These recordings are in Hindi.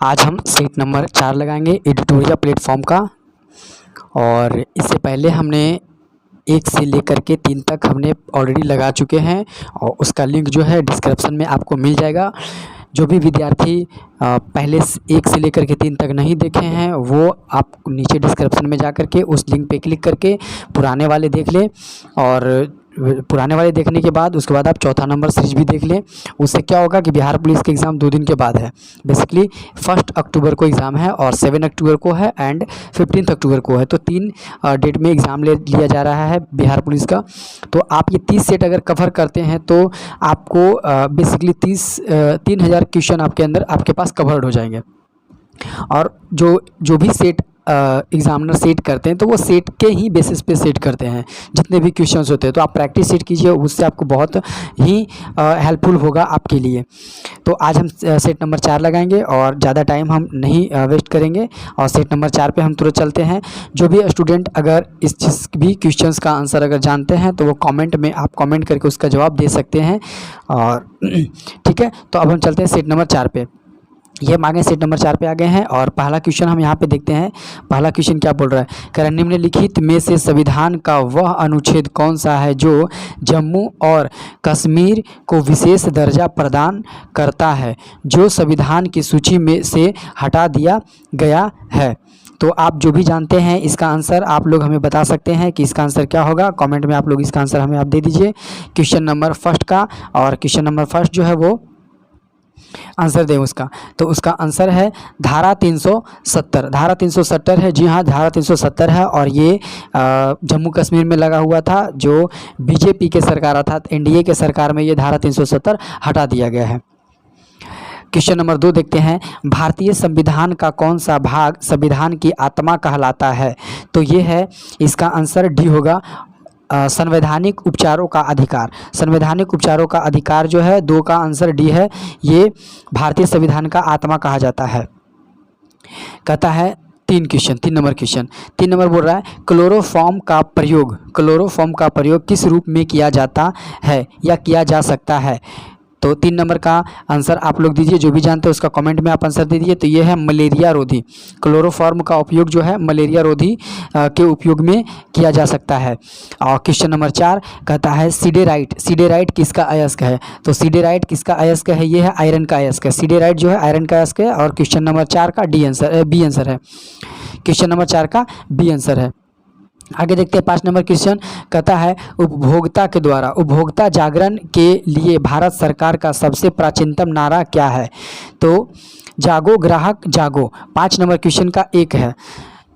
आज हम सेट नंबर 4 लगाएंगे एडिटोरिया प्लेटफॉर्म का। और इससे पहले हमने 1 से लेकर के 3 तक हमने ऑलरेडी लगा चुके हैं और उसका लिंक जो है डिस्क्रिप्शन में आपको मिल जाएगा। जो भी विद्यार्थी पहले 1 से लेकर के 3 तक नहीं देखे हैं वो आप नीचे डिस्क्रिप्शन में जा कर के उस लिंक पे क्लिक करके पुराने वाले देख लें, और पुराने वाले देखने के बाद उसके बाद आप चौथा नंबर सीरीज भी देख लें। उससे क्या होगा कि बिहार पुलिस के एग्ज़ाम 2 दिन के बाद है। बेसिकली 1 अक्टूबर को एग्ज़ाम है और 7 अक्टूबर को है एंड 15 अक्टूबर को है। तो 3 डेट में एग्ज़ाम लिया जा रहा है बिहार पुलिस का। तो आप ये 30 सेट अगर कवर करते हैं तो आपको बेसिकली 3000 क्वेश्चन आपके अंदर आपके पास कवर्ड हो जाएंगे। और जो भी सेट एग्जामिनर सेट करते हैं तो वो सेट के ही बेसिस पे सेट करते हैं जितने भी क्वेश्चंस होते हैं। तो आप प्रैक्टिस सेट कीजिए, उससे आपको बहुत ही हेल्पफुल होगा आपके लिए। तो आज हम सेट नंबर 4 लगाएंगे और ज़्यादा टाइम हम नहीं वेस्ट करेंगे और सेट नंबर 4 पे हम तुरंत चलते हैं। जो भी स्टूडेंट अगर इस चीज़ भी क्वेश्चंस का आंसर अगर जानते हैं तो वो कमेंट में आप कमेंट करके उसका जवाब दे सकते हैं। और ठीक है, तो अब हम चलते हैं सेट नंबर 4 पे। ये हम आगे सेट नंबर 4 पे आ गए हैं और पहला क्वेश्चन हम यहाँ पे देखते हैं। पहला क्वेश्चन क्या बोल रहा है, कह रहा है निम्नलिखित में से संविधान का वह अनुच्छेद कौन सा है जो जम्मू और कश्मीर को विशेष दर्जा प्रदान करता है, जो संविधान की सूची में से हटा दिया गया है। तो आप जो भी जानते हैं इसका आंसर आप लोग हमें बता सकते हैं कि इसका आंसर क्या होगा। कमेंट में आप लोग इसका आंसर हमें आप दे दीजिए क्वेश्चन नंबर फर्स्ट का। और क्वेश्चन नंबर फर्स्ट जो है वो आंसर दें उसका, तो उसका आंसर है धारा 370। धारा 370 है, जी हाँ धारा 370 है। और ये जम्मू कश्मीर में लगा हुआ था, जो बीजेपी के सरकार अर्थात एनडीए के सरकार में ये धारा 370 हटा दिया गया है। क्वेश्चन नंबर 2 देखते हैं, भारतीय संविधान का कौन सा भाग संविधान की आत्मा कहलाता है। तो ये है, इसका आंसर डी होगा, संवैधानिक उपचारों का अधिकार। संवैधानिक उपचारों का अधिकार जो है 2 का आंसर डी है, ये भारतीय संविधान का आत्मा कहा जाता है। कहता है 3 नंबर क्वेश्चन 3 नंबर बोल रहा है क्लोरोफॉर्म का प्रयोग किस रूप में किया जाता है या किया जा सकता है। तो 3 नंबर का आंसर आप लोग दीजिए, जो भी जानते हैं उसका कमेंट में आप आंसर दे दीजिए। तो ये है मलेरिया रोधी। क्लोरोफॉर्म का उपयोग जो है मलेरिया रोधी के उपयोग में किया जा सकता है। और क्वेश्चन नंबर 4 कहता है सिडेराइट। सिडेराइट किसका अयस्क है। तो सिडेराइट किसका अयस्क है, ये है आयरन का अयस्क है। सिडेराइट जो है आयरन का अयस्क है। और क्वेश्चन नंबर 4 का बी आंसर है। क्वेश्चन नंबर 4 का बी आंसर है। आगे देखते हैं 5 नंबर क्वेश्चन कहता है उपभोक्ता के द्वारा उपभोक्ता जागरण के लिए भारत सरकार का सबसे प्राचीनतम नारा क्या है। तो जागो ग्राहक जागो। 5 नंबर क्वेश्चन का 1 है,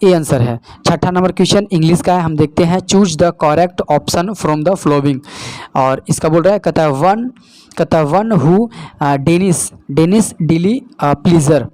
ए आंसर है। 6ठा नंबर क्वेश्चन इंग्लिश का है, हम देखते हैं choose the correct option from the flowing. और इसका बोल रहा है कहता है one who Dennis Dili pleaser.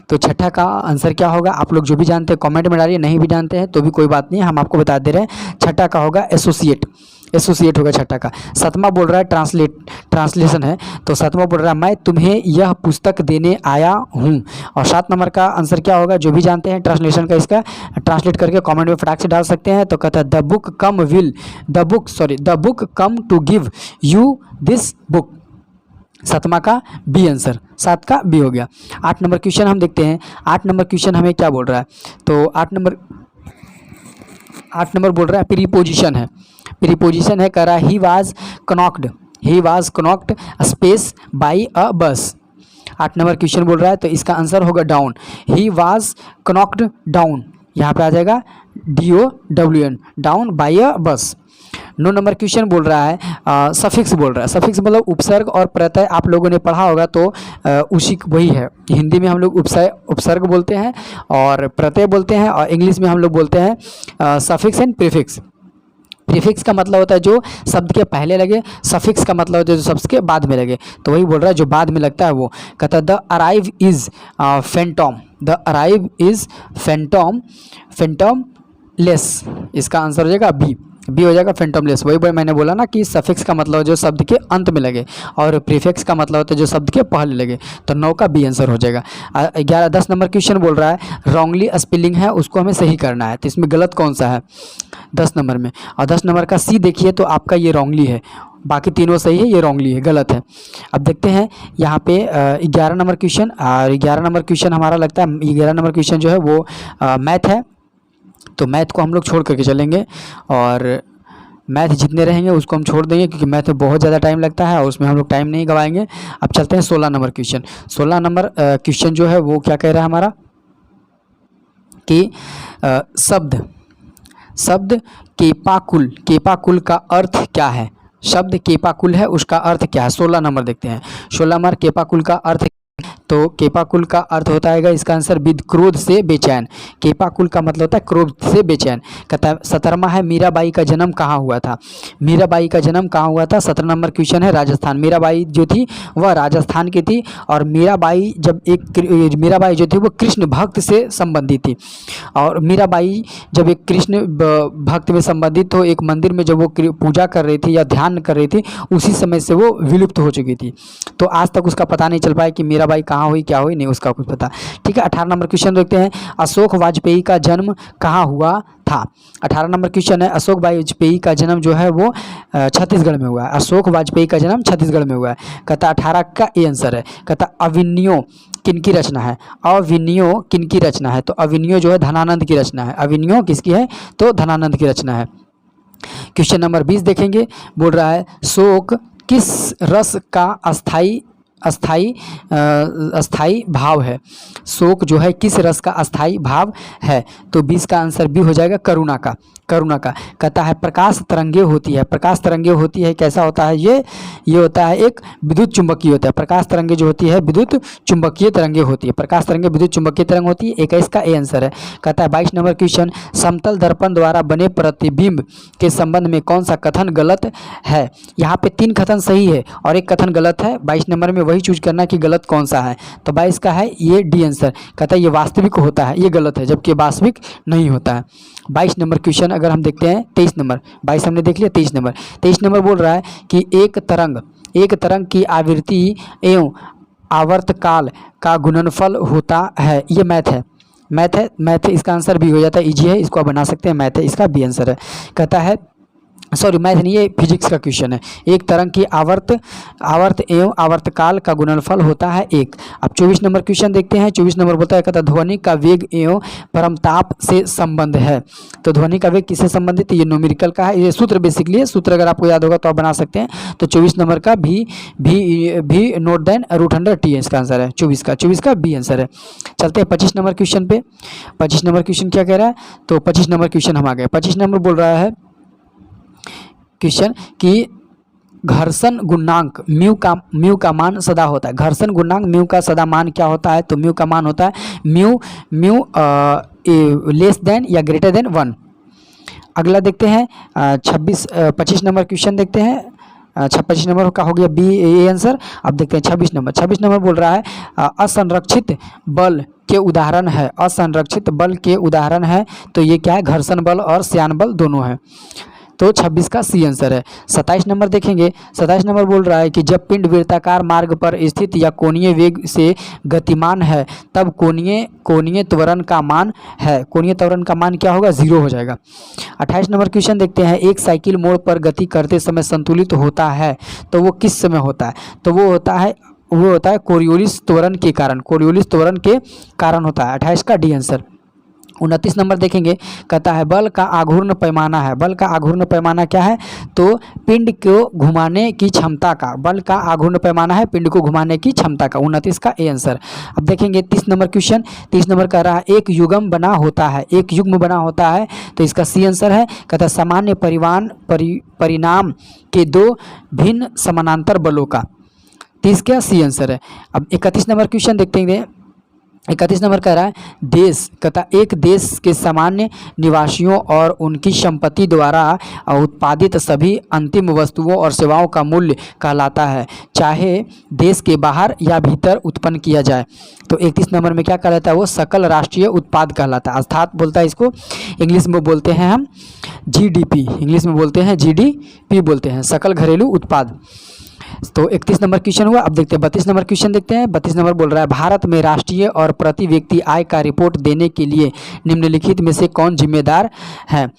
तो 6ठा का आंसर क्या होगा, आप लोग जो भी जानते हैं कमेंट में डालिए, नहीं भी जानते हैं तो भी कोई बात नहीं, हम आपको बता दे रहे हैं। 6ठा का होगा एसोसिएट होगा 6ठा का। 7वां बोल रहा है ट्रांसलेशन है। तो 7वां बोल रहा है मैं तुम्हें यह पुस्तक देने आया हूँ। और 7 नंबर का आंसर क्या होगा, जो भी जानते हैं ट्रांसलेशन का इसका ट्रांसलेट करके कमेंट में फटाक से डाल सकते हैं। तो कहता है the book come to give you this book. 7वां का बी आंसर, 7 का बी हो गया। 8 नंबर क्वेश्चन हम देखते हैं। 8 नंबर क्वेश्चन हमें क्या बोल रहा है। तो 8 नंबर बोल रहा है प्रीपोजिशन है। प्रीपोजिशन है, कह रहा है ही वाज कनॉक्ड स्पेस बाई अ बस। 8 नंबर क्वेश्चन बोल रहा है, तो इसका आंसर होगा डाउन। ही वाज कनॉक्ड डाउन, यहाँ पे आ जाएगा DOWN, डाउन बाई अ बस। 9 नंबर क्वेश्चन बोल रहा है सफिक्स बोल रहा है। सफिक्स मतलब उपसर्ग और प्रत्यय, आप लोगों ने पढ़ा होगा तो उसी वही है। हिंदी में हम लोग उपसर्ग बोलते हैं और प्रत्यय बोलते हैं, और इंग्लिश में हम लोग बोलते हैं सफिक्स एंड प्रीफिक्स। प्रीफिक्स का मतलब होता है जो शब्द के पहले लगे, सफिक्स का मतलब होता है जो शब्द के बाद में लगे। तो वही बोल रहा है जो बाद में लगता है वो। कहता है the arrive is Phantom less. इसका आंसर हो जाएगा बी हो जाएगा फैंटमलेस। वही मैंने बोला ना कि सफिक्स का मतलब जो शब्द के अंत में लगे और प्रीफिक्स का मतलब होता है जो शब्द के पहले लगे। तो 9 का बी आंसर हो जाएगा। 10 नंबर क्वेश्चन बोल रहा है रॉन्गली स्पेलिंग है, उसको हमें सही करना है। तो इसमें गलत कौन सा है 10 नंबर में। और 10 नंबर का सी देखिए तो आपका ये रॉन्गली है। बाकी तीनों सही है, ये रॉन्गली है, गलत है। अब देखते हैं यहाँ पे 11 नंबर क्वेश्चन, और 11 नंबर क्वेश्चन हमारा लगता है 11 नंबर क्वेश्चन जो है वो मैथ है। तो मैथ को हम लोग छोड़ करके चलेंगे, और मैथ जितने रहेंगे उसको हम छोड़ देंगे, क्योंकि मैथ में बहुत ज़्यादा टाइम लगता है और उसमें हम लोग टाइम नहीं गवाएंगे। अब चलते हैं 16 नंबर क्वेश्चन। 16 नंबर क्वेश्चन जो है वो क्या कह रहा है हमारा कि शब्द केपाकुल, केपाकुल का अर्थ क्या है? शब्द केपाकुल है, उसका अर्थ क्या है? 16 नंबर देखते हैं। 16 नंबर केपाकुल का अर्थ, तो केपाकुल का अर्थ होता है इसका आंसर विद क्रोध से बेचैन। केपाकुल का मतलब होता है क्रोध से बेचैन। कहता है 17वां है मीराबाई का जन्म कहाँ हुआ था? मीराबाई का जन्म कहाँ हुआ था? 17 नंबर क्वेश्चन है राजस्थान। मीराबाई जो थी वह राजस्थान की थी, और मीराबाई जो थी वो कृष्ण भक्त से संबंधित थी। और मीराबाई जब एक कृष्ण भक्त में संबंधित हो, एक मंदिर में जब वो पूजा कर रही थी या ध्यान कर रही थी, उसी समय से वो विलुप्त हो चुकी थी। तो आज तक उसका पता नहीं चल पाया कि मीराबाई कहाँ हुई, क्या हुई, नहीं उसका कुछ पता। ठीक है, 18 नंबर क्वेश्चन देखते हैं। अशोक वाजपेयी का जन्म कहाँ हुआ था? 18 नंबर क्वेश्चन है, अशोक वाजपेयी का जन्म जो है वो छत्तीसगढ़ में हुआ है। अशोक वाजपेयी का जन्म छत्तीसगढ़ में हुआ है। कहता 18 का ए आंसर है। कहता अविन्यो किनकी रचना है? अविन्यो किनकी रचना है? तो अविन्यो जो है धनानंद की रचना है। अविन्यो किसकी है? तो धनानंद की रचना है। क्वेश्चन नंबर 20 देखेंगे। बोल रहा है शोक किस रस का अस्थाई भाव है? शोक जो है किस रस का अस्थाई भाव है? तो 20 का आंसर भी हो जाएगा करुणा का। करुणा का। कहता है प्रकाश तरंगे होती है। प्रकाश तरंगे होती है, कैसा होता है ये होता है एक विद्युत चुंबकीय होता है। प्रकाश तरंगे जो होती है विद्युत चुंबकीय तरंगे होती है। प्रकाश तरंगे विद्युत चुंबकीय तरंग होती है। 21 का ए आंसर है। कहता है 22 नंबर क्वेश्चन, समतल दर्पण द्वारा बने प्रतिबिंब के संबंध में कौन सा कथन गलत है? यहाँ पे 3 कथन सही है और 1 कथन गलत है। 22 नंबर में वही चूज करना कि गलत कौन सा है। तो 22 का है ये डी आंसर। कहता है ये वास्तविक होता है, ये गलत है, जबकि वास्तविक नहीं होता है। 22 नंबर क्वेश्चन अगर हम देखते हैं 23 नंबर, 22 हमने देख लिया। 23 नंबर बोल रहा है कि एक तरंग की आवृत्ति एवं आवर्तकाल का गुणनफल होता है। ये मैथ इसका आंसर भी हो जाता है, इजी है, इसको आप बना सकते हैं। मैथ है, इसका बी आंसर है। कहता है सॉरी मैथ नहीं, ये फिजिक्स का क्वेश्चन है। एक तरंग की आवर्त एवं आवर्तकाल का गुणनफल होता है 1। अब 24 नंबर क्वेश्चन देखते हैं। 24 नंबर बोलता है कहता ध्वनि का वेग एवं परमताप से संबंध है। तो ध्वनि का वेग किससे संबंधित है? ये न्यूमेरिकल का है। ये सूत्र बेसिकली है, सूत्र अगर आपको याद होगा तो आप बना सकते हैं। तो 24 नंबर का भी नोट देन √100 t इसका आंसर है। 24 का बी आंसर है। चलते हैं 25 नंबर क्वेश्चन पे। 25 नंबर क्वेश्चन क्या कह रहा है? तो 25 नंबर क्वेश्चन हम आ गए। 25 नंबर बोल रहा है क्वेश्चन कि घर्षण गुणांक म्यू का मान सदा होता है। घर्षण गुणांक म्यू का सदा मान क्या होता है? तो म्यू का मान होता है म्यू लेस देन या ग्रेटर देन 1। अगला देखते हैं 25 नंबर क्वेश्चन देखते हैं। 25 नंबर का हो गया बी ए आंसर। अब देखते हैं 26 नंबर बोल रहा है असंरक्षित बल के उदाहरण है। असंरक्षित बल के उदाहरण है, तो ये क्या है? घर्षण बल और श्यान बल दोनों है। तो 26 का सी आंसर है। 27 नंबर देखेंगे। 27 नंबर बोल रहा है कि जब पिंड वृत्ताकार मार्ग पर स्थित या कोणीय वेग से गतिमान है तब कोणीय त्वरण का मान है। कोणीय त्वरण का मान क्या होगा? 0 हो जाएगा। 28 नंबर क्वेश्चन देखते हैं। एक साइकिल मोड़ पर गति करते समय संतुलित होता है, तो वो किस समय होता है? तो वो होता है कोरियोलिस त्वरण के कारण। कोरियोलिस त्वरण के कारण होता है। 28 का डी आंसर। 29 नंबर देखेंगे। कहता है बल का आघूर्ण पैमाना है। बल का आघूर्ण पैमाना क्या है? तो पिंड को घुमाने की क्षमता का। बल का आघूर्ण पैमाना है पिंड को घुमाने की क्षमता का। 29 का ए आंसर। अब देखेंगे 30 नंबर क्वेश्चन। 30 नंबर कह रहा है एक युग्म बना होता है। एक युग्म बना होता है, तो इसका सी आंसर है। कहता है सामान्य परिणाम के 2 भिन्न समानांतर बलों का। 30 का सी आंसर है। अब 31 नंबर क्वेश्चन देखते हैं। 31 नंबर कह रहा है देश। कहता एक देश के सामान्य निवासियों और उनकी संपत्ति द्वारा उत्पादित सभी अंतिम वस्तुओं और सेवाओं का मूल्य कहलाता है, चाहे देश के बाहर या भीतर उत्पन्न किया जाए। तो 31 नंबर में क्या कहलाता है? वो सकल राष्ट्रीय उत्पाद कहलाता है। अर्थात बोलता है इसको इंग्लिश में बोलते हैं हम GDP। इंग्लिश में बोलते हैं GDP बोलते हैं, सकल घरेलू उत्पाद। तो 31 नंबर क्वेश्चन हुआ। अब देखते हैं 32 नंबर क्वेश्चन देखते हैं। 32 नंबर बोल रहा है भारत में राष्ट्रीय और प्रति व्यक्ति आय का रिपोर्ट देने के लिए निम्नलिखित में से कौन जिम्मेदार है?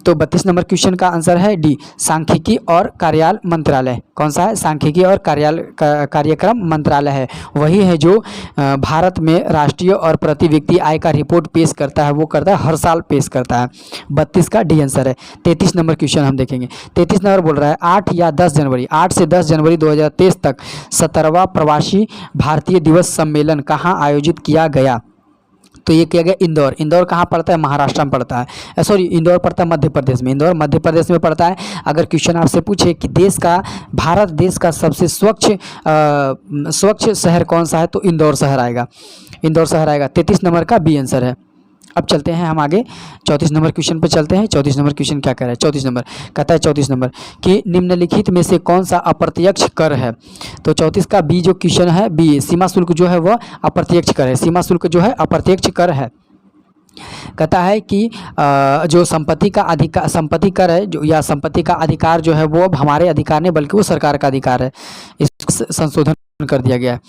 तो 32 नंबर क्वेश्चन का आंसर है डी, सांख्यिकी और कार्यालय मंत्रालय। कौन सा है? सांख्यिकी और कार्यक्रम मंत्रालय है, वही है जो भारत में राष्ट्रीय और प्रति व्यक्ति आय का रिपोर्ट पेश करता है, वो करता है, हर साल पेश करता है। 32 का डी आंसर है। 33 नंबर क्वेश्चन हम देखेंगे। 33 नंबर बोल रहा है 8 या 10 जनवरी 8 से 10 जनवरी 2023 तक 17वां प्रवासी भारतीय दिवस सम्मेलन कहाँ आयोजित किया गया? तो ये किया गया इंदौर। इंदौर कहाँ पड़ता है? महाराष्ट्र में पड़ता है। सॉरी, इंदौर पड़ता है मध्य प्रदेश में। इंदौर मध्य प्रदेश में पड़ता है। अगर क्वेश्चन आपसे पूछे कि भारत देश का सबसे स्वच्छ शहर कौन सा है, तो इंदौर शहर आएगा। इंदौर शहर आएगा। 33 नंबर का बी आंसर है। अब चलते हैं हम आगे 34 नंबर क्वेश्चन पे चलते हैं। 34 नंबर क्वेश्चन क्या कह रहा है? 34 नंबर कहता है 34 नंबर कि निम्नलिखित में से कौन सा अप्रत्यक्ष कर है? तो 34 का बी जो क्वेश्चन है, बी, सीमा शुल्क जो है वह अप्रत्यक्ष कर है। सीमा शुल्क जो है अप्रत्यक्ष कर है। कहता है कि जो संपत्ति कर है जो, या संपत्ति का अधिकार जो है वो अब हमारे अधिकार नहीं बल्कि वो सरकार का अधिकार है। इस संशोधन कर दिया गया है।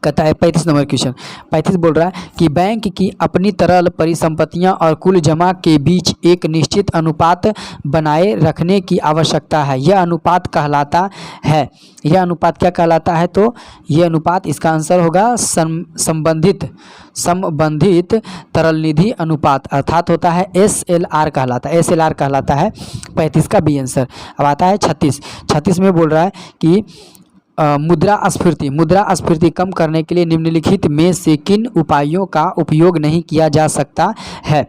कहता है 35 नंबर क्वेश्चन। 35 बोल रहा है कि बैंक की अपनी तरल परिसंपत्तियां और कुल जमा के बीच एक निश्चित अनुपात बनाए रखने की आवश्यकता है। यह अनुपात कहलाता है, यह अनुपात क्या कहलाता है? तो यह अनुपात, इसका आंसर होगा संबंधित तरल निधि अनुपात, अर्थात होता है SLR कहलाता है। SLR कहलाता है। 35 का बी आंसर। अब आता है 36 में बोल रहा है कि मुद्रास्फीति कम करने के लिए निम्नलिखित में से किन उपायों का उपयोग नहीं किया जा सकता है?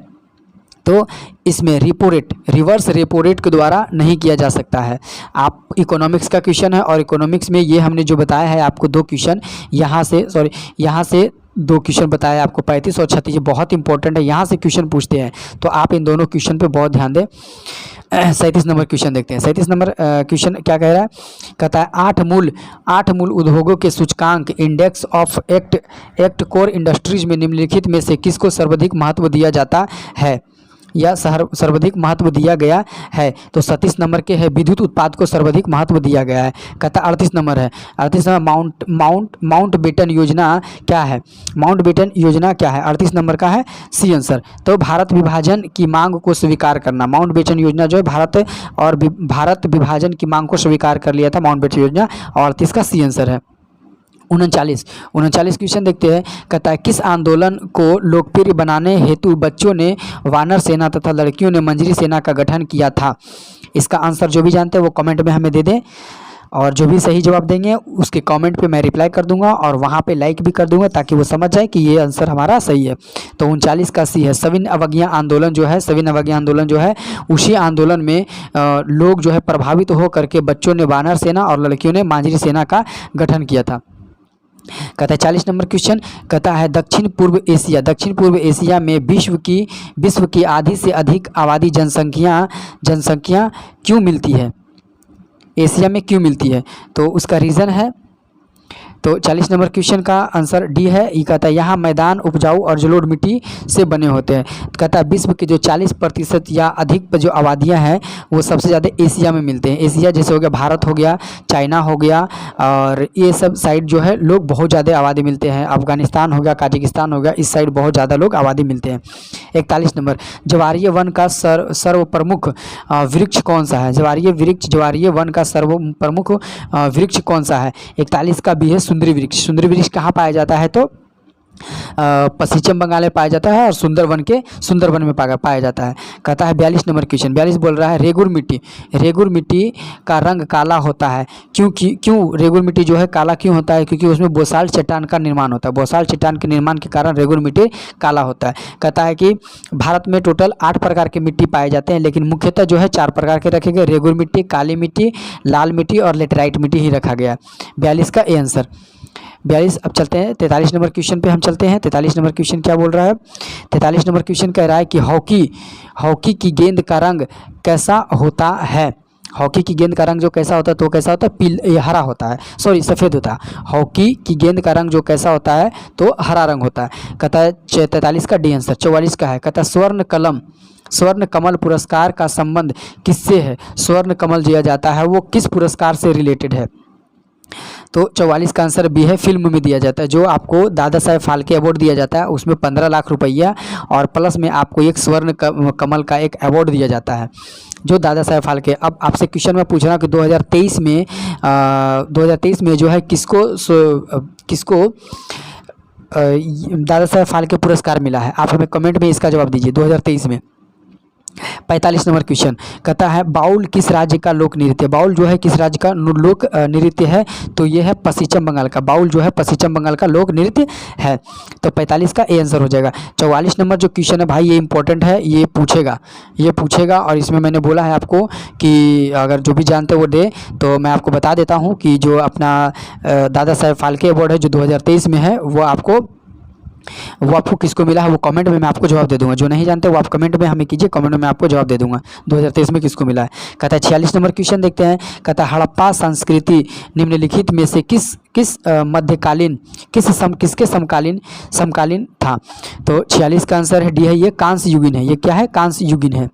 तो इसमें रिवर्स रेपो रेट के द्वारा नहीं किया जा सकता है। आप इकोनॉमिक्स का क्वेश्चन है और इकोनॉमिक्स में ये हमने जो बताया है आपको दो क्वेश्चन यहाँ से दो क्वेश्चन बताया आपको 35 और 36, ये बहुत इंपॉर्टेंट है, यहाँ से क्वेश्चन पूछते हैं, तो आप इन दोनों क्वेश्चन पे बहुत ध्यान दें। 37 नंबर क्वेश्चन देखते हैं। 37 नंबर क्वेश्चन क्या कह रहा है? कहता है 8 मूल उद्योगों के सूचकांक index of act core industries में निम्नलिखित में से किसको सर्वाधिक महत्व दिया जाता है या सर्वाधिक महत्व दिया गया है? तो 37 नंबर के है विद्युत उत्पाद को सर्वाधिक महत्व दिया गया है। कहता 38 नंबर है। 38 नंबर माउंटबेटन योजना क्या है? माउंटबेटन योजना क्या है? 38 नंबर का है सी आंसर। तो भारत विभाजन की मांग को स्वीकार करना। माउंटबेटन योजना जो है भारत विभाजन की मांग को स्वीकार कर लिया था माउंटबेटन योजना, और 38 का सी आंसर है। 39 क्वेश्चन देखते हैं। कहता है किस आंदोलन को लोकप्रिय बनाने हेतु बच्चों ने वानर सेना तथा लड़कियों ने मंजरी सेना का गठन किया था? इसका आंसर जो भी जानते हैं वो कमेंट में हमें दे दें, और जो भी सही जवाब देंगे उसके कमेंट पे मैं रिप्लाई कर दूंगा और वहाँ पे लाइक भी कर दूंगा ताकि वो समझ जाए कि ये आंसर हमारा सही है। तो 39 का सी है। सविनय अवज्ञा आंदोलन जो है उसी आंदोलन में लोग जो है प्रभावित हो करके बच्चों ने वानर सेना और लड़कियों ने मांझरी सेना का गठन किया था। कहता है 40 नंबर क्वेश्चन। कहता है दक्षिण पूर्व एशिया में विश्व की आधी से अधिक आबादी जनसंख्या क्यों मिलती है? एशिया में क्यों मिलती है? तो उसका रीज़न है, तो 40 नंबर क्वेश्चन का आंसर डी है। ये कहता है यहाँ मैदान उपजाऊ और जलोढ़ मिट्टी से बने होते हैं। कहता है विश्व के जो 40% या अधिक जो आबादियाँ हैं वो सबसे ज़्यादा एशिया में मिलते हैं। एशिया जैसे हो गया, भारत हो गया, चाइना हो गया, और ये सब साइड जो है लोग बहुत ज़्यादा आबादी मिलते हैं। अफगानिस्तान हो गया, काजाकिस्तान हो गया, इस साइड बहुत ज़्यादा लोग आबादी मिलते हैं। 41 नंबर ज्वारीय वन का सर्व प्रमुख वृक्ष कौन सा है? ज्वारीय वन का सर्व प्रमुख वृक्ष कौन सा है? 41 का भी है सुंदरी वृक्ष कहाँ पाया जाता है? तो पश्चिम बंगाल में पाया जाता है और सुंदरवन में पाया जाता है। कहता है 42 नंबर क्वेश्चन। 42 बोल रहा है रेगुर मिट्टी का रंग काला होता है क्यों रेगुर मिट्टी जो है काला क्यों होता है? क्योंकि उसमें बोसाल चट्टान का निर्माण होता है। बोसाल चट्टान के निर्माण के कारण रेगुर मिट्टी काला होता है। कहता है कि भारत में टोटल 8 प्रकार के मिट्टी पाए जाते हैं, लेकिन मुख्यतः जो है 4 प्रकार के रखे गए, रेगुर मिट्टी, काली मिट्टी, लाल मिट्टी और लेटराइट मिट्टी ही रखा गया। 42 का ए आंसर। 42। अब चलते हैं 43 नंबर क्वेश्चन पे हम चलते हैं। 43 नंबर क्वेश्चन क्या बोल रहा है? 43 नंबर क्वेश्चन कह रहा है कि हॉकी की गेंद का रंग कैसा होता है? हॉकी की गेंद का रंग जो कैसा होता है, तो कैसा होता है? हरा होता है, सॉरी सफ़ेद होता है। हॉकी की गेंद का रंग जो कैसा होता है, तो हरा रंग होता है। कहता है 43 का डी आंसर। 44 का है। कहता है स्वर्ण कमल पुरस्कार का संबंध किससे है? स्वर्ण कमल दिया जाता है वो किस पुरस्कार से रिलेटेड है? तो 44 का आंसर बी है, फिल्म में दिया जाता है। जो आपको दादा साहेब फाल्के अवार्ड दिया जाता है उसमें 15 लाख रुपया और प्लस में आपको एक स्वर्ण कमल का एक अवार्ड दिया जाता है जो दादा साहेब फाल्के। अब आपसे क्वेश्चन मैं पूछ रहा हूँ कि 2023 में जो है किसको दादा साहेब फाल्के पुरस्कार मिला है? आप हमें कमेंट में इसका जवाब दीजिए 2023 में। 45 नंबर क्वेश्चन कहता है बाउल किस राज्य का लोक नृत्य? बाउल जो है किस राज्य का लोक नृत्य है? तो ये है पश्चिम बंगाल का। बाउल जो है पश्चिम बंगाल का लोक नृत्य है। तो 45 का ए आंसर हो जाएगा। 44 नंबर जो क्वेश्चन है भाई ये इंपॉर्टेंट है, ये पूछेगा और इसमें मैंने बोला है आपको कि अगर जो भी जानते वो दे। तो मैं आपको बता देता हूँ कि जो अपना दादा साहेब फाल्के अवार्ड है जो 2023 में है वो आपको किसको मिला है वो कमेंट में मैं आपको जवाब दे दूंगा। जो नहीं जानते वो आप कमेंट में हमें कीजिए, कमेंट में मैं आपको जवाब दे दूंगा 2023 में किसको मिला है। कहता है 46 नंबर क्वेश्चन देखते हैं। कहता है हड़प्पा संस्कृति निम्नलिखित में से किस मध्यकालीन किसके समकालीन था? तो 46 का आंसर है डी है, ये कांस्य युगीन है। ये क्या है? कांस्य युगीन है।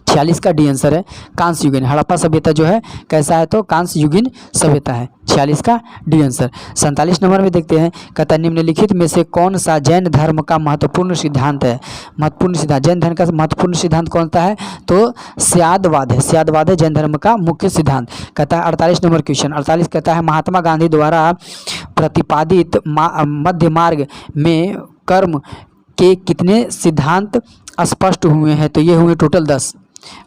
46 का डी आंसर है कांस्य युगीन। हड़प्पा सभ्यता जो है कैसा है? तो कांस्य युगीन सभ्यता है। 46 का डी आंसर। 47 नंबर में देखते हैं। कहता है निम्नलिखित में से कौन सा जैन धर्म का महत्वपूर्ण सिद्धांत है? महत्वपूर्ण सिद्धांत, जैन धर्म का महत्वपूर्ण सिद्धांत कौन सा है? तो स्यादवाद है। स्यादवाद है जैन धर्म का मुख्य सिद्धांत। कहता है 48 नंबर क्वेश्चन। 48 कहता है महात्मा गांधी द्वारा प्रतिपादित मध्य मार्ग में कर्म के कितने सिद्धांत स्पष्ट हुए हैं? तो ये हुए टोटल 10।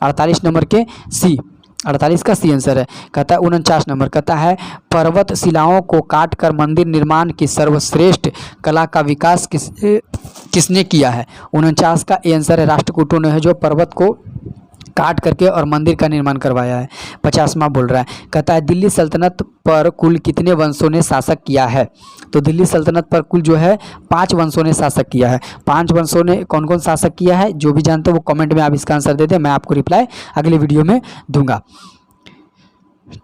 48 नंबर के सी, 48 का सी आंसर है। कहता है 49 नंबर। कहता है पर्वत शिलाओं को काटकर मंदिर निर्माण की सर्वश्रेष्ठ कला का विकास किसने किया है? 49 का ए आंसर है राष्ट्रकूटों ने है जो पर्वत को काट करके और मंदिर का निर्माण करवाया है। 50वां बोल रहा है। कहता है दिल्ली सल्तनत पर कुल कितने वंशों ने शासक किया है? तो दिल्ली सल्तनत पर कुल जो है 5 वंशों ने शासक किया है। 5 वंशों ने कौन कौन शासक किया है? जो भी जानते हो वो कमेंट में आप इसका आंसर दे दें, मैं आपको रिप्लाई अगले वीडियो में दूंगा।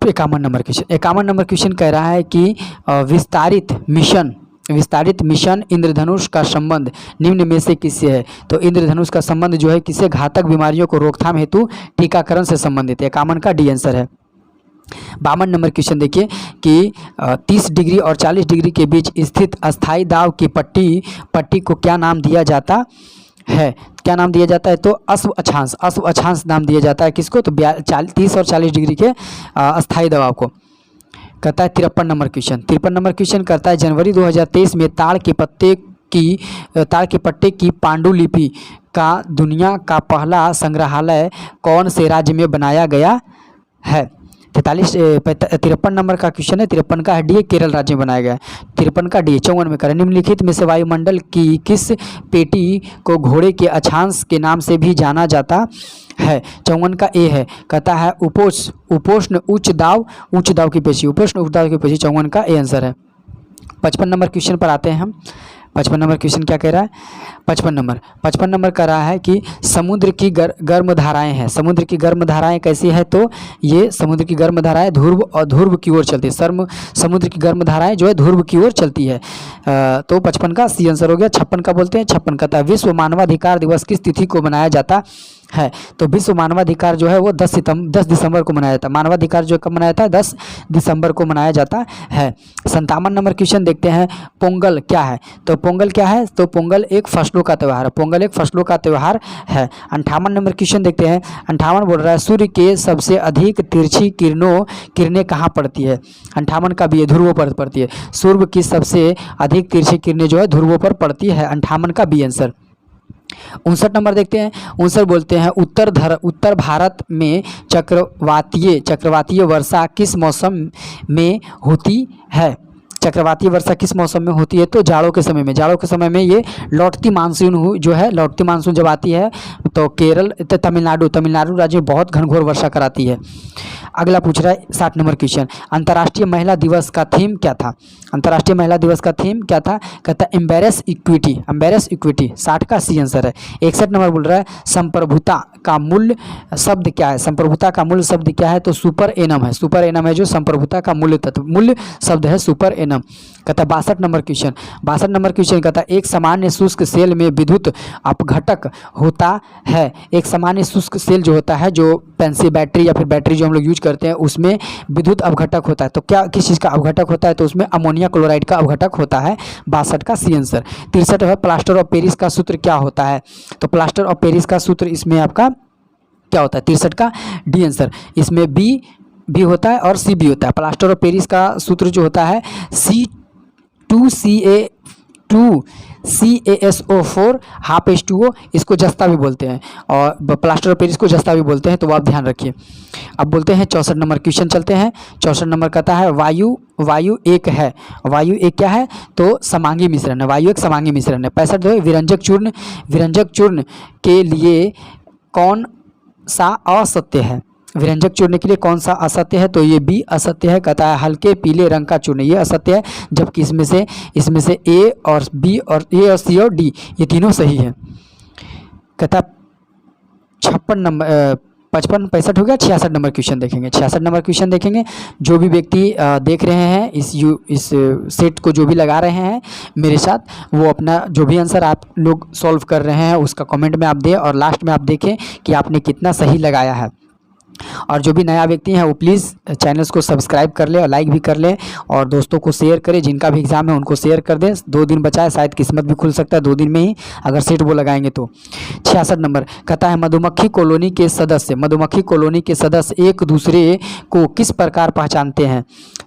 51 नंबर क्वेश्चन। 51 नंबर क्वेश्चन कह रहा है कि विस्तारित मिशन इंद्रधनुष का संबंध निम्न में से किससे है? तो इंद्रधनुष का संबंध जो है किससे? घातक बीमारियों को रोकथाम हेतु टीकाकरण से संबंधित है। 51 का डी आंसर है। 52 नंबर क्वेश्चन देखिए कि 30 डिग्री और 40 डिग्री के बीच स्थित अस्थाई दाव की पट्टी को क्या नाम दिया जाता है? क्या नाम दिया जाता है? तो अश्व अक्षांश नाम दिया जाता है। किसको? तो 30 और 40 डिग्री के अस्थाई दबाव को। कहता है 53 नंबर क्वेश्चन। 53 नंबर क्वेश्चन करता है जनवरी 2023 में ताड़ के पत्ते की पांडुलिपि का दुनिया का पहला संग्रहालय कौन से राज्य में बनाया गया है? 53 नंबर का क्वेश्चन है। 53 का डी केरल राज्य में बनाया गया है। 53 का डी। 54 में करें निम्नलिखित में से वायुमंडल की किस पेटी को घोड़े के अक्षांश के नाम से भी जाना जाता है? 54 का ए है। कहता है उपोष्ण उच्च दाव की पेशी। उपोष्ण उच्च दाव की पेशी 54 का ए आंसर है। 55 नंबर क्वेश्चन पर आते हैं हम। 55 नंबर क्वेश्चन क्या कह रहा है? 55 नंबर कह रहा है कि समुद्र की गर्म धाराएं हैं। समुद्र की गर्म धाराएं कैसी है? तो ये समुद्र की गर्म धाराएं ध्रुव की ओर चलती है। समुद्र की गर्म धाराएं जो है ध्रुव की ओर चलती है। तो 55 का सी आंसर हो गया। 56 का बोलते हैं। 56 कहता है विश्व मानवाधिकार दिवस किस तिथि को मनाया जाता है? तो विश्व मानवाधिकार जो है वो 10 दिसंबर को मनाया जाता है। मानवाधिकार जो कब मनाया जाता है? 10 दिसंबर को मनाया जाता है। 57 नंबर क्वेश्चन देखते हैं। पोंगल क्या है? तो पोंगल क्या है? तो पोंगल एक फसलों का त्यौहार है। पोंगल एक फसलों का त्यौहार है। 58 नंबर क्वेश्चन देखते हैं। 58 बोल रहा है सूर्य के सबसे अधिक तिरछी किरणें कहाँ पड़ती है? 58 का भी ये ध्रुवों पर पड़ती है। सूर्य की सबसे अधिक तिरछी किरणें जो है ध्रुवों पर पड़ती है। 58 का बी आंसर। 59 नंबर देखते हैं। 59 बोलते हैं उत्तर भारत में चक्रवातीय वर्षा किस मौसम में होती है? चक्रवातीय वर्षा किस मौसम में होती है? तो जाड़ों के समय में। जाड़ों के समय में ये लौटती मानसून जो है, लौटती मानसून जब आती है तो केरल तमिलनाडु राज्य में बहुत घनघोर वर्षा कराती है। अगला पूछ रहा है 60 नंबर क्वेश्चन। अंतर्राष्ट्रीय महिला दिवस का थीम क्या था? अंतर्राष्ट्रीय महिला दिवस का थीम क्या था? कहता है एम्बेरस इक्विटी। 60 का सी आंसर है। 61 नंबर बोल रहा है संप्रभुता का मूल शब्द क्या है? संप्रभुता का मूल शब्द क्या है? तो सुपर एनम है। सुपर एनम है जो संप्रभुता का मूल शब्द है, सुपर एनम। कहता है 62 नंबर क्वेश्चन, 62 नंबर क्वेश्चन कहता है एक सामान्य शुष्क सेल में विद्युत अपघटक होता है। एक सामान्य शुष्क सेल जो होता है, जो पेंसिल बैटरी या फिर बैटरी जो हम लोग यूज करते हैं, उसमें विद्युत अपघटक होता है। तो क्या किस चीज़ का अपघटक होता है? तो उसमें अमोनिया क्लोराइड का अपघटक होता है। 62 का सी आंसर। 63 है प्लास्टर ऑफ पेरिस का सूत्र क्या होता है? तो प्लास्टर ऑफ पेरिस का सूत्र इसमें आपका क्या होता है? 63 का डी आंसर। इसमें बी भी होता है और सी भी होता है। प्लास्टर ऑफ पेरिस का सूत्र जो होता है C2CaSO4 हाफ H2O, इसको जस्ता भी बोलते हैं और प्लास्टर ऑफ पेरिस को जस्ता भी बोलते हैं, तो वो आप ध्यान रखिए। अब बोलते हैं 64 नंबर क्वेश्चन चलते हैं। 64 नंबर कहता है वायु एक है। वायु एक क्या है? तो समांगी मिश्रण है। वायु एक समांगी मिश्रण है। 65 है विरंजक चूर्ण के लिए कौन सा असत्य है? विरंजक चूर्ण के लिए कौन सा असत्य है? तो ये बी असत्य है। कहता है हल्के पीले रंग का चूर्ण, ये असत्य है, जबकि इसमें से ए और बी और ए और सी और डी ये तीनों सही है। कहता है 56 नंबर 55 65 हो गया। 66 नंबर क्वेश्चन देखेंगे। 66 नंबर क्वेश्चन देखेंगे। जो भी व्यक्ति देख रहे हैं इस सेट को, जो भी लगा रहे हैं मेरे साथ, वो अपना जो भी आंसर आप लोग सॉल्व कर रहे हैं उसका कमेंट में आप दें और लास्ट में आप देखें कि आपने कितना सही लगाया है। और जो भी नया व्यक्ति है वो प्लीज़ चैनल्स को सब्सक्राइब कर ले और लाइक भी कर ले और दोस्तों को शेयर करें। जिनका भी एग्ज़ाम है उनको शेयर कर दें। 2 दिन बचा है, शायद किस्मत भी खुल सकता है 2 दिन में ही, अगर सेट वो लगाएंगे तो। 66 नंबर कहता है मधुमक्खी कॉलोनी के सदस्य एक दूसरे को किस प्रकार पहचानते हैं?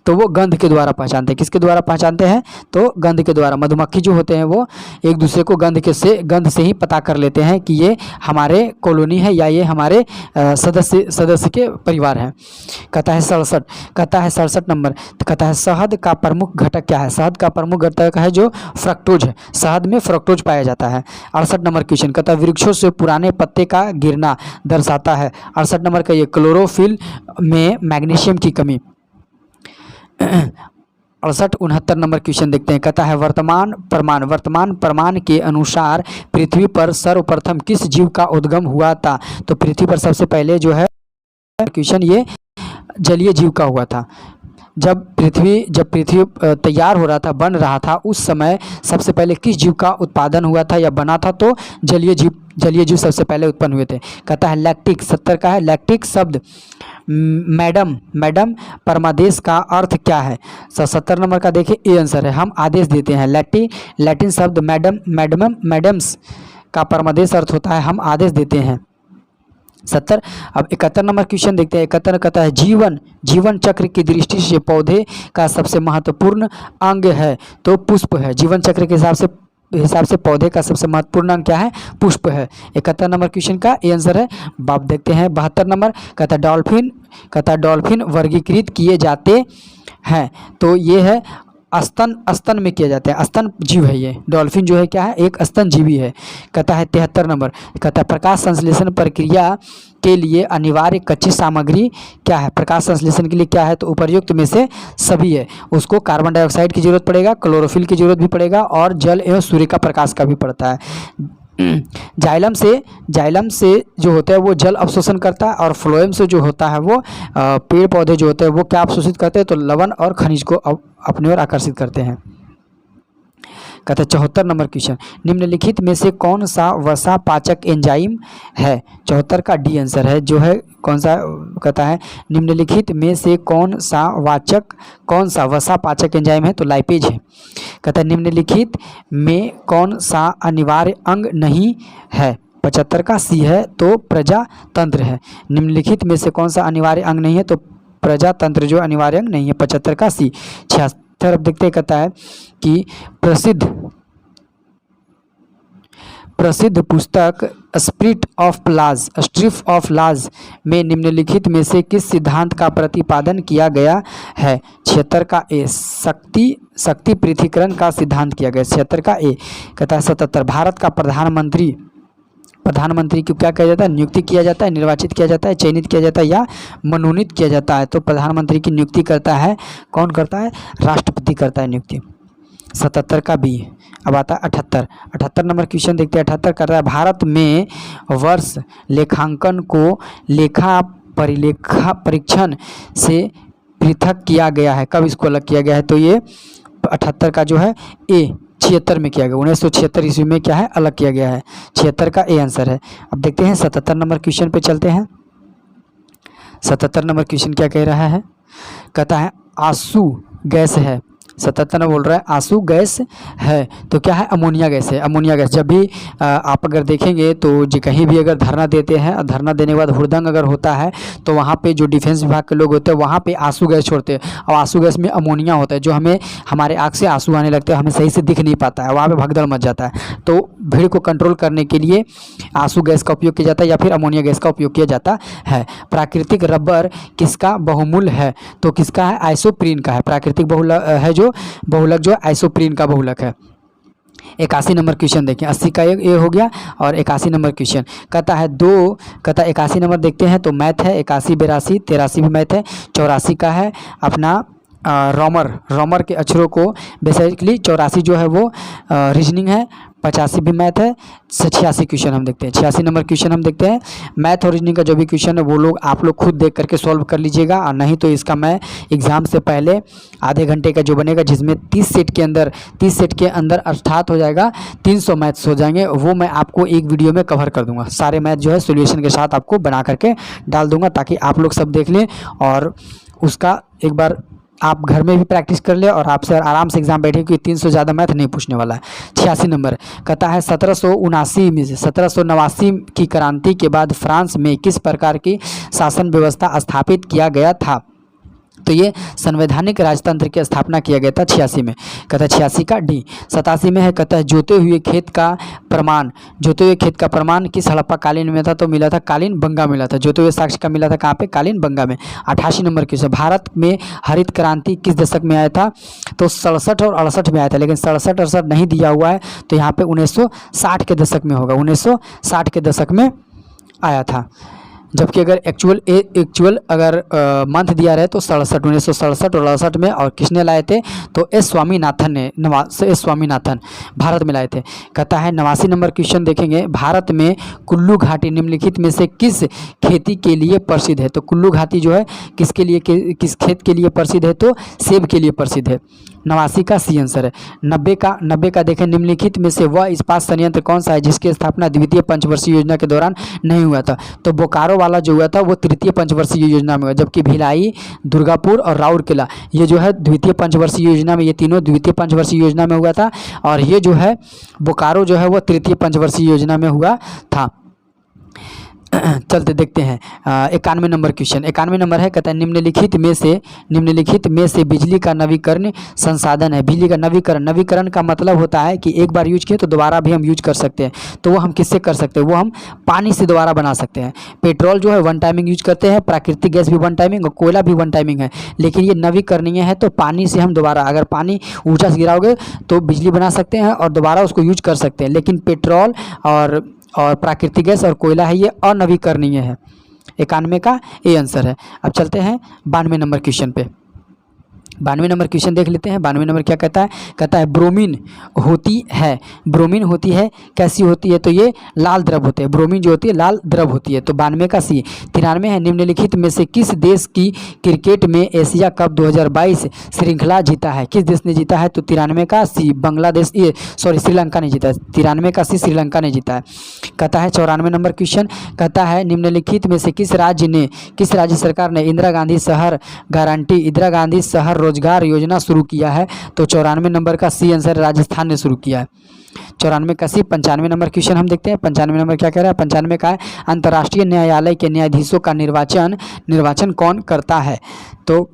तो वो गंध के द्वारा पहचानते हैं। किसके द्वारा पहचानते हैं? तो गंध के द्वारा। मधुमक्खी जो होते हैं वो एक दूसरे को गंध से ही पता कर लेते हैं कि ये हमारे कॉलोनी है या ये हमारे सदस्य के परिवार हैं। कहता है 67 नंबर। तो कहता है शहद का प्रमुख घटक क्या है? शहद का प्रमुख घटक है जो फ्रक्टोज है। शहद में फ्रक्टोज पाया जाता है। 68 नंबर क्वेश्चन कहता है वृक्षों से पुराने पत्ते का गिरना दर्शाता है। 68 नंबर का ये क्लोरोफिल में मैग्नीशियम की कमी। 69 नंबर क्वेश्चन देखते हैं। कहता है वर्तमान प्रमाण के अनुसार पृथ्वी पर सर्वप्रथम किस जीव का उद्गम हुआ था? तो पृथ्वी पर सबसे पहले जो है क्वेश्चन ये जलीय जीव का हुआ था। जब पृथ्वी तैयार हो रहा था, बन रहा था, उस समय सबसे पहले किस जीव का उत्पादन हुआ था या बना था? तो जलीय जीव सबसे पहले उत्पन्न हुए थे। कहता है लैक्टिक। 70 का है लैक्टिक शब्द मैडम परमादेश का अर्थ क्या है? 70 नंबर का देखिए ए आंसर है। हम आदेश देते हैं। लैटिन शब्द मैडम्स का परमादेश अर्थ होता है हम आदेश देते हैं। 70। अब 71 नंबर क्वेश्चन देखते हैं। 71 कहता है जीवन चक्र की दृष्टि से पौधे का सबसे महत्वपूर्ण अंग है? तो पुष्प है। जीवन चक्र के हिसाब से पौधे का सबसे महत्वपूर्ण अंग क्या है? पुष्प है। 71 नंबर क्वेश्चन का ए आंसर है। अब देखते हैं 72 नंबर। कहता है डॉल्फिन वर्गीकृत किए जाते हैं। तो ये है स्तन में किया जाता है। स्तन जीव है ये। डॉल्फिन जो है क्या है? एक स्तन जीवी है। कहता है 73 नंबर। कहता है प्रकाश संश्लेषण प्रक्रिया के लिए अनिवार्य कच्ची सामग्री क्या है? प्रकाश संश्लेषण के लिए क्या है? तो उपर्युक्त में से सभी है। उसको कार्बन डाइऑक्साइड की जरूरत पड़ेगा, क्लोरोफिल की जरूरत भी पड़ेगा और जल एवं सूर्य का प्रकाश का भी पड़ता है। जाइलम से जो होता है वो जल अवशोषण करता है और फ्लोएम से जो होता है वो पेड़ पौधे जो होते हैं वो क्या अवशोषित करते हैं? तो लवण और खनिज को अपनी ओर आकर्षित करते हैं। कहते हैं 74 नंबर क्वेश्चन। निम्नलिखित में से कौन सा वसा पाचक एंजाइम है? 74 का डी आंसर है। जो है कौन सा? कहता है निम्नलिखित में से कौन सा वसा पाचक एंजाइम है? तो लाइपेज है। कहता है निम्नलिखित में कौन सा अनिवार्य अंग नहीं है? 75 का सी है। तो प्रजातंत्र है। निम्नलिखित में से कौन सा अनिवार्य अंग नहीं है? तो प्रजातंत्र जो अनिवार्य अंग नहीं है। 75 का सी। 76 अब देखते कहता है कि प्रसिद्ध पुस्तक स्ट्रिप ऑफ लाज में निम्नलिखित में से किस सिद्धांत का प्रतिपादन किया गया है? 76 का ए शक्ति पृथक्करण का सिद्धांत किया गया। 76 का ए। कहता है 77 भारत का प्रधानमंत्री को क्या किया जाता है? नियुक्ति किया जाता है, निर्वाचित किया जाता है, चयनित किया जाता है या मनोनीत किया जाता है? तो प्रधानमंत्री की नियुक्ति करता है कौन करता है? राष्ट्रपति करता है नियुक्ति। 77 का बी। अब आता है 78 नंबर क्वेश्चन देखते हैं। 78 करता है भारत में वर्ष लेखांकन को लेखा परीक्षण से पृथक किया गया है। कब इसको अलग किया गया है? तो ये 78 का जो है ए 76 में किया गया, 1976 ईस्वी में क्या है अलग किया गया है, 76 का ए आंसर है। अब देखते हैं 77 नंबर क्वेश्चन पे चलते हैं। 77 नंबर क्वेश्चन क्या कह रहा है, कहता है आंसू गैस है, 77 में बोल रहा है आंसू गैस है, तो क्या है अमोनिया गैस है। अमोनिया गैस जब भी आप अगर देखेंगे तो जी कहीं भी अगर धरना देते हैं और धरना देने के बाद हुड़दंग अगर होता है तो वहाँ पे जो डिफेंस विभाग के लोग होते हैं वहाँ पे आंसू गैस छोड़ते हैं, और आंसू गैस में अमोनिया होता है जो हमें हमारे आँख से आंसू आने लगते हैं, हमें सही से दिख नहीं पाता है, वहाँ पर भगदड़ मच जाता है। तो भीड़ को कंट्रोल करने के लिए आंसू गैस का उपयोग किया जाता है या फिर अमोनिया गैस का उपयोग किया जाता है। प्राकृतिक रबर किसका बहुमूल्य है, तो किसका है आइसोप्रीन का है। प्राकृतिक बहुलक है जो बहुलक जो आइसोप्रीन का बहुलक है। 81 नंबर क्वेश्चन देखें, 80 का एक ये हो गया और 81 नंबर क्वेश्चन कहता है 81 नंबर देखते हैं तो मैथ है 81 82 83 भी मैथ है, 84 का है अपना रोमर के अक्षरों को बेसिकली 84 जो है वो रीजनिंग है, 85 भी मैथ है, 86 क्वेश्चन हम देखते हैं। 86 नंबर क्वेश्चन हम देखते हैं, मैथ और रीजनिंग का जो भी क्वेश्चन है वो लोग आप लोग खुद देख करके सॉल्व कर लीजिएगा, और नहीं तो इसका मैं एग्ज़ाम से पहले आधे घंटे का जो बनेगा जिसमें 30 सेट के अंदर अर्थात हो जाएगा 300 मैथ्स हो जाएंगे, वो मैं आपको एक वीडियो में कवर कर दूंगा। सारे मैथ जो है सोल्यूशन के साथ आपको बना करके डाल दूंगा ताकि आप लोग सब देख लें और उसका एक बार आप घर में भी प्रैक्टिस कर ले और आपसे आराम से एग्जाम बैठे, क्योंकि 300 ज़्यादा मैथ नहीं पूछने वाला है। 86 नंबर कहता है 1779 की क्रांति के बाद फ्रांस में किस प्रकार की शासन व्यवस्था स्थापित किया गया था, तो ये संवैधानिक राजतंत्र की स्थापना किया गया था 86 में। कहता है 86 का डी। 87 में है कहता है जोते हुए खेत का प्रमाण किस हड़प्पा कालीन में था, तो मिला था कालीन बंगा मिला था। जोते हुए साक्ष्य का मिला था कहाँ पे, कालीन बंगा में। 88 नंबर क्वेश्चन, भारत में हरित क्रांति किस दशक में आया था, तो 67 और 68 में आया था, लेकिन 67-68 नहीं दिया हुआ है तो यहाँ पे 1960 के दशक में होगा, 1960 के दशक में आया था। जबकि अगर एक्चुअल अगर मंथ दिया रहे तो 1967 और 68 में, और किसने लाए थे, तो एस स्वामीनाथन भारत में लाए थे। कहता है 89 नंबर क्वेश्चन देखेंगे, भारत में कुल्लू घाटी निम्नलिखित में से किस खेती के लिए प्रसिद्ध है, तो कुल्लू घाटी जो है किस खेत के लिए प्रसिद्ध है, तो सेब के लिए प्रसिद्ध है। 89 का सी आंसर है। 90 का देखें, निम्नलिखित में से वह इस्पात संयंत्र कौन सा है जिसकी स्थापना द्वितीय पंचवर्षीय योजना के दौरान नहीं हुआ था, तो बोकारो वाला जो हुआ था वो तृतीय पंचवर्षीय योजना में हुआ, जबकि भिलाई, दुर्गापुर और राउरकेला ये जो है द्वितीय पंचवर्षीय योजना में, ये तीनों द्वितीय पंचवर्षीय योजना में हुआ था, और ये जो है बोकारो जो है वो तृतीय पंचवर्षीय योजना में हुआ था। चलते देखते हैं 91 नंबर क्वेश्चन। 91 नंबर है, कहता है निम्नलिखित में से बिजली का नवीकरण संसाधन है। बिजली का नवीकरण का मतलब होता है कि एक बार यूज किए तो दोबारा भी हम यूज कर सकते हैं, तो वो हम किससे कर सकते हैं, वो हम पानी से दोबारा बना सकते हैं। पेट्रोल जो है वन टाइमिंग यूज करते हैं, प्राकृतिक गैस भी वन टाइमिंग और कोयला भी वन टाइमिंग है, लेकिन ये नवीकरणीय है, तो पानी से हम दोबारा अगर पानी ऊर्जा से गिराओगे तो बिजली बना सकते हैं और दोबारा उसको यूज कर सकते हैं, लेकिन पेट्रोल और प्राकृतिक गैस और कोयला है ये अनवीकरणीय है। 91 का ए आंसर है। अब चलते हैं 92 नंबर क्वेश्चन पे। 92 नंबर क्वेश्चन देख लेते हैं। 92 नंबर क्या कहता है ब्रोमीन होती है कैसी होती है, तो ये लाल द्रव होते हैं। ब्रोमीन जो होती है लाल द्रव होती है, तो 92 का सी। 93 है, निम्नलिखित में से किस देश की क्रिकेट में एशिया कप 2022 श्रृंखला जीता है, किस देश ने जीता है, तो 93 का सी श्रीलंका ने जीता है। 93 का सी श्रीलंका ने जीता है। कहता है 94 नंबर क्वेश्चन, कहता है निम्नलिखित में से किस राज्य सरकार ने इंदिरा गांधी शहर रोजगार योजना शुरू किया है, तो 94 नंबर का सी आंसर राजस्थान ने शुरू किया है। 94 का सी। 95 नंबर क्वेश्चन हम देखते हैं। 95 नंबर क्या कह रहा है, 95 का है अंतर्राष्ट्रीय न्यायालय के न्यायाधीशों का निर्वाचन कौन करता है, तो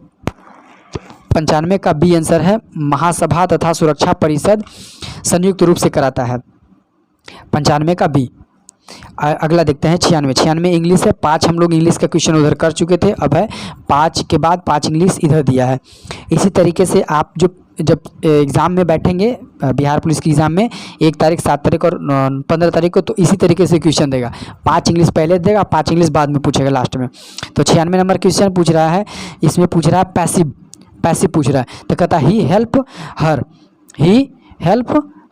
95 का बी आंसर है महासभा तथा सुरक्षा परिषद संयुक्त रूप से कराता है। 95 का बी। अगला देखते हैं 96 इंग्लिश है। 5 हम लोग इंग्लिश का क्वेश्चन उधर कर चुके थे, अब है 5 के बाद 5 इंग्लिश इधर दिया है। इसी तरीके से आप जब एग्ज़ाम में बैठेंगे बिहार पुलिस की एग्ज़ाम में 1 तारीख, 7 तारीख और 15 तारीख को, तो इसी तरीके से क्वेश्चन देगा। 5 इंग्लिश पहले देगा, 5 इंग्लिश बाद में पूछेगा लास्ट में। तो 96 नंबर क्वेश्चन पूछ रहा है, इसमें पूछ रहा है पैसिव पूछ रहा है, तो कहता है ही हेल्प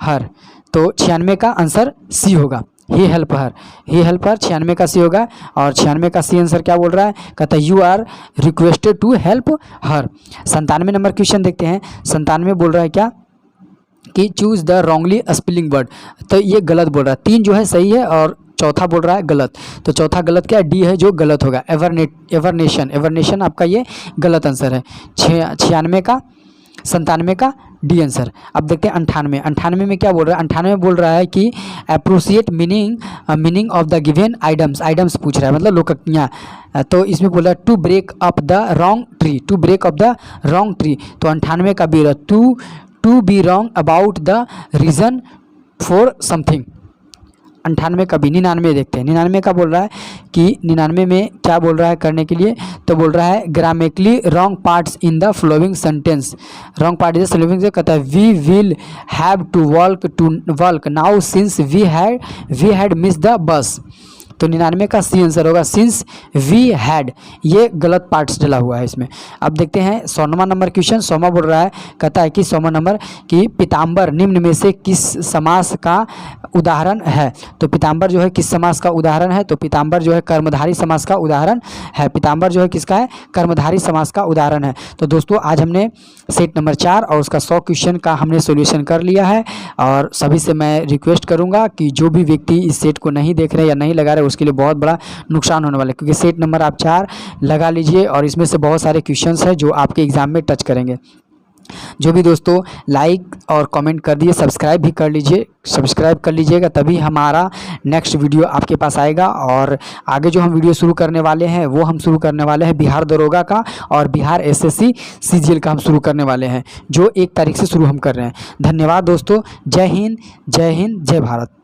हर, तो 96 का आंसर सी होगा। ही हेल्प हर, ही हेल्प हर 96 का सी होगा। और 96 का सी आंसर क्या बोल रहा है, कहता है you are requested to help her. 97 number question देखते हैं। 97 बोल रहा है क्या कि choose the wrongly spelling word, तो ये गलत बोल रहा है। 3 जो है सही है और चौथा बोल रहा है गलत, तो चौथा गलत क्या है, डी है जो गलत होगा। एवर्नेशन, एवर्नेशन आपका ये गलत आंसर है। 96 का, 97 का डी आंसर। अब देखते हैं 98। 98 में क्या बोल रहा है, 98 बोल रहा है कि appropriate meaning of the given items, items पूछ रहा है मतलब लोकक्तियाँ। तो इसमें बोल रहा है to break up the wrong tree, to break up the wrong tree, तो 98 का बी रहा to be wrong about the reason for something. 98 का भी। 99 देखते हैं। 99 का बोल रहा है कि 99 में क्या बोल रहा है करने के लिए, तो बोल रहा है grammatically wrong parts in the flowing sentence, wrong part is flowing से कहता है we will have to walk now since we had miss the bus, तो 99 का सी आंसर होगा सिंस वी हैड, ये गलत पार्ट्स डला हुआ है इसमें। अब देखते हैं 100वां नंबर क्वेश्चन। 100वां बोल रहा है, कहता है कि 100वां नंबर कि पीताम्बर निम्न में से किस समास का उदाहरण है, तो पीताम्बर जो है किस समास का उदाहरण है, तो पीताम्बर जो है कर्मधारी समास का उदाहरण है। पीताम्बर जो है किसका है, कर्मधारी समास का उदाहरण है। तो दोस्तों आज हमने सेट नंबर 4 और उसका 100 क्वेश्चन का हमने सोल्यूशन कर लिया है। और सभी से मैं रिक्वेस्ट करूंगा कि जो भी व्यक्ति इस सेट को नहीं देख रहे या नहीं लगा रहे उसके लिए बहुत बड़ा नुकसान होने वाला है, क्योंकि सेट नंबर आप 4 लगा लीजिए और इसमें से बहुत सारे क्वेश्चंस हैं जो आपके एग्जाम में टच करेंगे। जो भी दोस्तों लाइक और कमेंट कर दिए, सब्सक्राइब भी कर लीजिए, सब्सक्राइब कर लीजिएगा तभी हमारा नेक्स्ट वीडियो आपके पास आएगा। और आगे जो हम वीडियो शुरू करने वाले हैं वो हम शुरू करने वाले हैं बिहार दरोगा का और बिहार एसएससी सीजीएल का हम शुरू करने वाले हैं, जो 1 तारीख से शुरू हम कर रहे हैं। धन्यवाद दोस्तों, जय हिंद, जय हिंद, जय भारत।